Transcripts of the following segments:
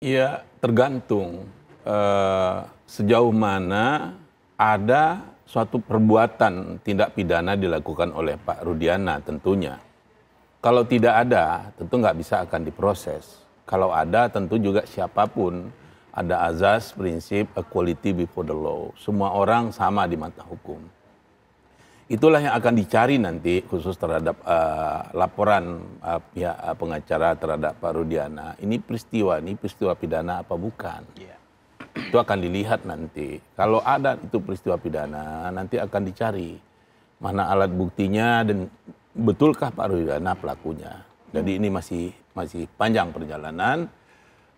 Ya, tergantung sejauh mana ada suatu perbuatan tindak pidana dilakukan oleh Pak Rudiana tentunya. Kalau tidak ada, tentu nggak bisa akan diproses. Kalau ada, tentu juga siapapun ada azas prinsip equality before the law. Semua orang sama di mata hukum. Itulah yang akan dicari nanti khusus terhadap laporan pihak pengacara terhadap Pak Rudiana. Ini peristiwa pidana apa bukan? Yeah. Itu akan dilihat nanti. Kalau ada itu peristiwa pidana, nanti akan dicari mana alat buktinya dan betulkah Pak Rudiana pelakunya. Jadi ini masih panjang perjalanan.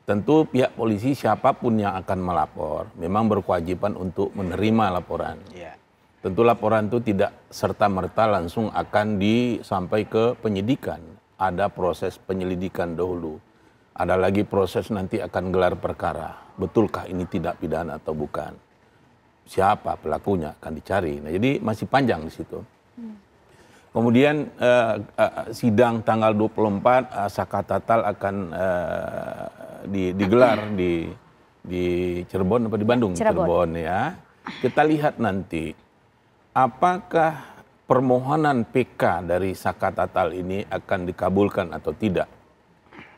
Tentu pihak polisi siapapun yang akan melapor memang berkewajiban untuk menerima laporan. Yeah. Tentu laporan itu tidak serta-merta langsung akan disampai ke penyidikan. Ada proses penyelidikan dahulu. Ada lagi proses nanti akan gelar perkara. Betulkah ini tidak pidana atau bukan? Siapa pelakunya akan dicari. Nah, jadi masih panjang di situ. Kemudian sidang tanggal 24 Saka Tatal akan digelar di Cirebon apa di Bandung? Cirebon ya. Kita lihat nanti apakah permohonan PK dari Saka Tatal ini akan dikabulkan atau tidak.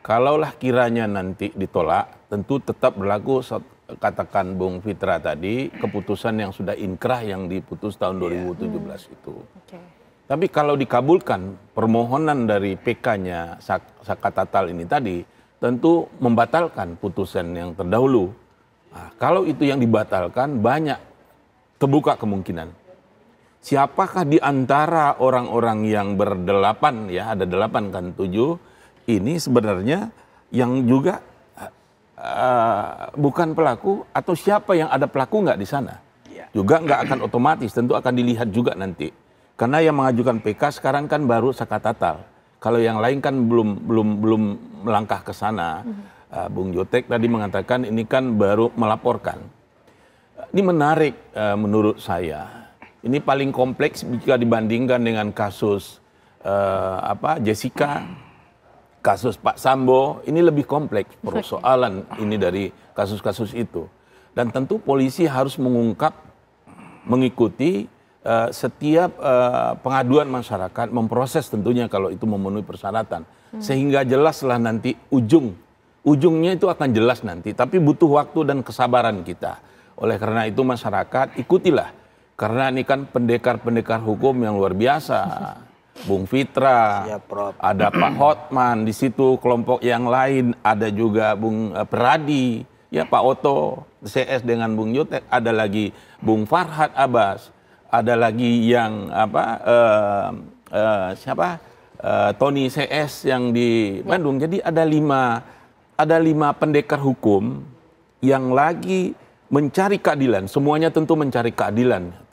Kalaulah kiranya nanti ditolak, tentu tetap berlaku katakan Bung Fitra tadi, keputusan yang sudah inkrah yang diputus tahun 2017 itu. Okay. Tapi kalau dikabulkan permohonan dari PK-nya Saka Tatal ini tadi, tentu membatalkan putusan yang terdahulu. Nah, kalau itu yang dibatalkan, banyak terbuka kemungkinan. Siapakah di antara orang-orang yang berdelapan, ya ada 8 kan 7, ini sebenarnya yang juga bukan pelaku atau siapa yang ada pelaku nggak di sana. Juga nggak akan otomatis, tentu akan dilihat juga nanti. Karena yang mengajukan PK sekarang kan baru Saka Tatal. Kalau yang lain kan belum melangkah ke sana. Bung Jotek tadi mengatakan ini kan baru melaporkan. Ini menarik menurut saya. Ini paling kompleks jika dibandingkan dengan kasus Jessica, kasus Pak Sambo. Ini lebih kompleks persoalan ini dari kasus-kasus itu. Dan tentu polisi harus mengikuti setiap pengaduan masyarakat, memproses tentunya kalau itu memenuhi persyaratan. Sehingga jelaslah nanti ujungnya itu akan jelas nanti. Tapi butuh waktu dan kesabaran kita. Oleh karena itu masyarakat ikutilah. Karena ini kan pendekar-pendekar hukum yang luar biasa. Bung Fitra, ada Pak Hotman di situ, kelompok yang lain, ada juga Bung Peradi, ya Pak Oto, CS dengan Bung Jotek, ada lagi Bung Farhad Abbas, ada lagi yang Tony CS yang di Bandung. Jadi ada lima pendekar hukum yang lagi mencari keadilan, semuanya tentu mencari keadilan.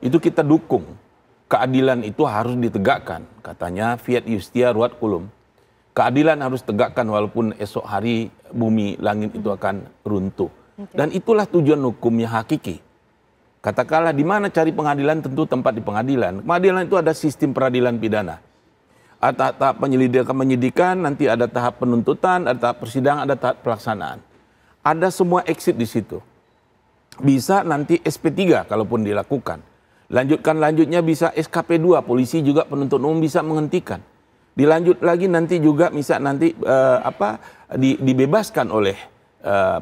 Itu kita dukung. Keadilan itu harus ditegakkan. Katanya Fiat Justia Ruat Kulum. Keadilan harus tegakkan walaupun esok hari bumi langit itu akan runtuh. Dan itulah tujuan hukumnya hakiki. Katakanlah di mana cari pengadilan, tentu tempat di pengadilan. Pengadilan itu ada sistem peradilan pidana. Ada tahap penyidikan, nanti ada tahap penuntutan, ada tahap persidangan, ada tahap pelaksanaan. Ada semua exit di situ. Bisa nanti SP3 kalaupun dilakukan. Lanjutnya bisa SKP2, polisi juga penuntut umum bisa menghentikan. Dilanjut lagi nanti juga bisa nanti dibebaskan oleh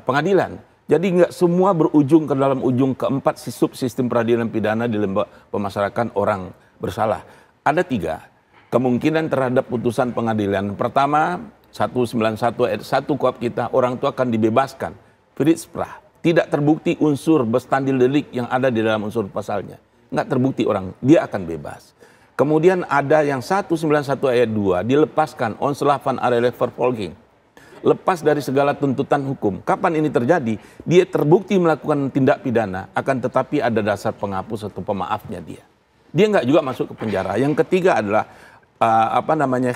pengadilan. Jadi nggak semua berujung ke dalam ujung keempat subsistem peradilan pidana di lembaga pemasyarakatan orang bersalah. Ada 3 kemungkinan terhadap putusan pengadilan. Pertama, 191 ayat 1 KUHP kita, orang itu akan dibebaskan. Firisprah. Tidak terbukti unsur bestandil delik yang ada di dalam unsur pasalnya. Nggak terbukti orang, dia akan bebas. Kemudian ada yang 191 ayat 2, dilepaskan onselah van arrest vervolging. Lepas dari segala tuntutan hukum. Kapan ini terjadi? Dia terbukti melakukan tindak pidana, akan tetapi ada dasar penghapus atau pemaafnya dia. Dia nggak juga masuk ke penjara. Yang ketiga adalah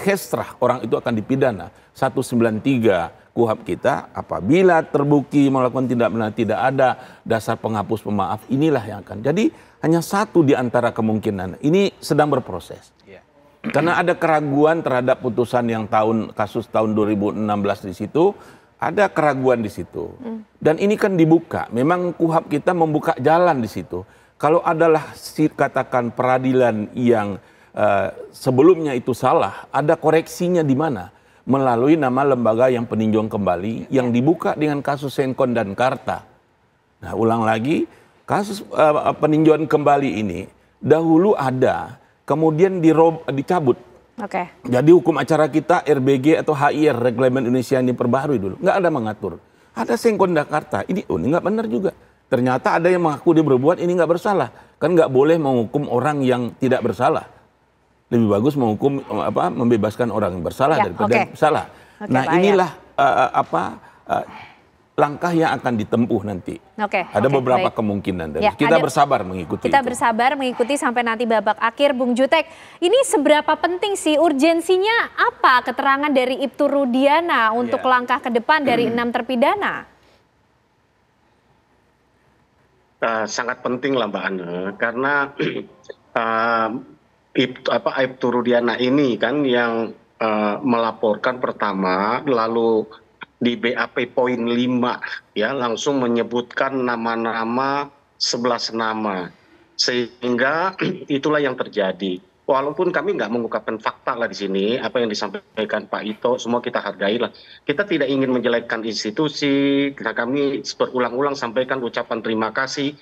khestrah, orang itu akan dipidana. 193 KUHP kita, apabila terbukti melakukan tindak pidana tidak ada dasar penghapus pemaaf, inilah yang akan. Jadi hanya 1 di antara kemungkinan. Ini sedang berproses. Karena ada keraguan terhadap putusan yang kasus tahun 2016 di situ, ada keraguan di situ. Dan ini kan dibuka. Memang KUHP kita membuka jalan di situ. Kalau adalah katakan peradilan yang sebelumnya itu salah, ada koreksinya di mana? Melalui nama lembaga yang peninjauan kembali yang dibuka dengan kasus Senkon dan Karta. Nah, ulang lagi, kasus peninjauan kembali ini dahulu ada, kemudian dicabut. Oke. Jadi hukum acara kita RBG atau HIR, Reglamen Indonesia yang diperbaharui dulu, nggak ada mengatur. Ada Senkon Jakarta, ini nggak benar juga. Ternyata ada yang mengaku dia berbuat, ini nggak bersalah. Kan nggak boleh menghukum orang yang tidak bersalah. Lebih bagus menghukum membebaskan orang yang bersalah daripada yang bersalah. Nah, inilah langkah yang akan ditempuh nanti. Ada beberapa kemungkinan. Dan kita bersabar mengikuti. Kita bersabar mengikuti sampai nanti babak akhir, Bung Jutek. Ini seberapa penting sih, urgensinya apa keterangan dari Ibtu Rudiana untuk langkah ke depan dari 6 terpidana? Sangat penting lah Mbak Ane, karena Ibtu Rudiana ini kan yang melaporkan pertama, lalu di BAP poin 5 ya langsung menyebutkan nama-nama 11 nama, sehingga itulah yang terjadi. Walaupun kami nggak mengungkapkan fakta lah di sini, apa yang disampaikan Pak Ito semua kita hargai lah. Kita tidak ingin menjelekkan institusi, kami berulang-ulang sampaikan ucapan terima kasih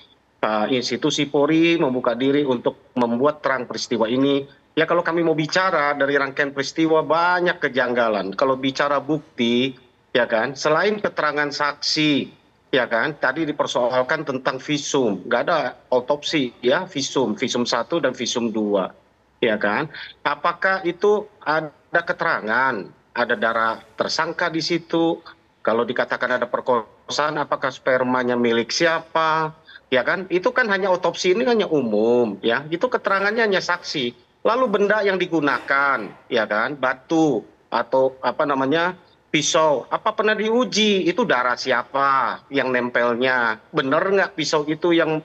institusi Polri membuka diri untuk membuat terang peristiwa ini. Ya kalau kami mau bicara dari rangkaian peristiwa banyak kejanggalan. Kalau bicara bukti, ya kan, selain keterangan saksi, ya kan, tadi dipersoalkan tentang visum, nggak ada otopsi, ya visum 1 dan visum 2, ya kan. Apakah itu ada keterangan, ada darah tersangka di situ? Kalau dikatakan ada perkosaan, apakah spermanya milik siapa? Ya kan, itu kan hanya otopsi ini hanya umum, ya, itu keterangannya hanya saksi. Lalu benda yang digunakan, ya kan, batu atau apa namanya, pisau, apa pernah diuji? Itu darah siapa yang nempelnya? Benar nggak pisau itu yang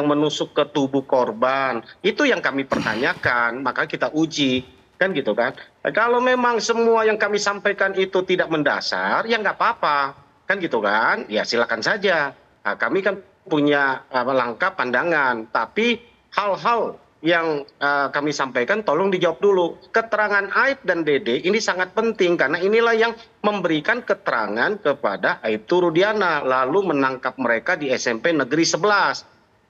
menusuk ke tubuh korban? Itu yang kami pertanyakan, maka kita uji, kan gitu kan? Kalau memang semua yang kami sampaikan itu tidak mendasar, ya nggak apa-apa, kan gitu kan? Ya silakan saja. Nah, kami kan punya langkah pandangan, tapi hal-hal yang kami sampaikan tolong dijawab dulu. Keterangan Aib dan Dede ini sangat penting karena inilah yang memberikan keterangan kepada Aibtu Rudiana lalu menangkap mereka di SMP Negeri 11.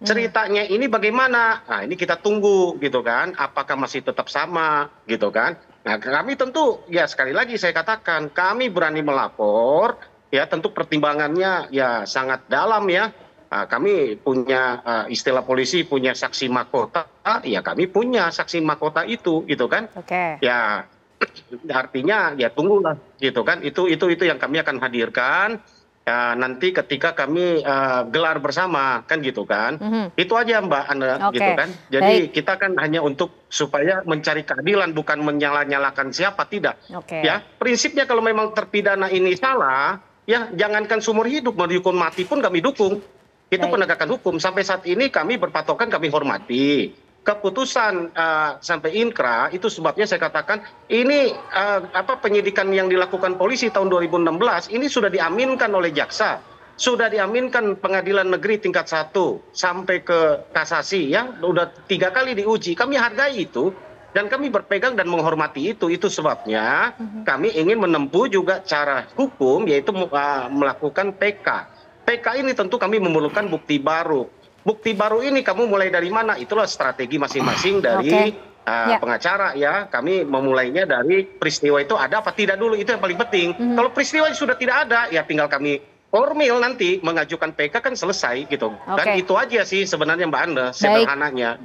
Ceritanya ini bagaimana? Nah, ini kita tunggu gitu kan. Apakah masih tetap sama gitu kan? Nah, kami tentu ya sekali lagi saya katakan kami berani melapor ya tentu pertimbangannya ya sangat dalam ya. Kami punya istilah polisi punya saksi mahkota, ya kami punya saksi mahkota itu, gitu kan? Ya artinya ya tunggulah, gitu kan? Itu yang kami akan hadirkan nanti ketika kami gelar bersama, kan gitu kan? Itu aja Mbak Anda, gitu kan? Jadi kita kan hanya untuk supaya mencari keadilan, bukan menyala-nyalakan siapa, tidak. Ya prinsipnya kalau memang terpidana ini salah, ya jangankan seumur hidup, mau dihukum mati pun kami dukung. Itu penegakan hukum. Sampai saat ini kami berpatokan, kami hormati keputusan sampai inkra. Itu sebabnya saya katakan ini penyidikan yang dilakukan polisi tahun 2016 ini sudah diaminkan oleh jaksa, sudah diaminkan pengadilan negeri tingkat 1 sampai ke kasasi, ya udah 3 kali diuji. Kami hargai itu dan kami berpegang dan menghormati itu. Itu sebabnya kami ingin menempuh juga cara hukum, yaitu melakukan PK. PK ini tentu kami memerlukan bukti baru. Bukti baru ini kamu mulai dari mana? Itulah strategi masing-masing dari pengacara ya. Kami memulainya dari peristiwa itu ada apa tidak dulu, itu yang paling penting. Kalau peristiwa sudah tidak ada, ya tinggal kami formil nanti mengajukan PK kan selesai gitu. Dan itu aja sih sebenarnya Mbak Anda, sederhananya.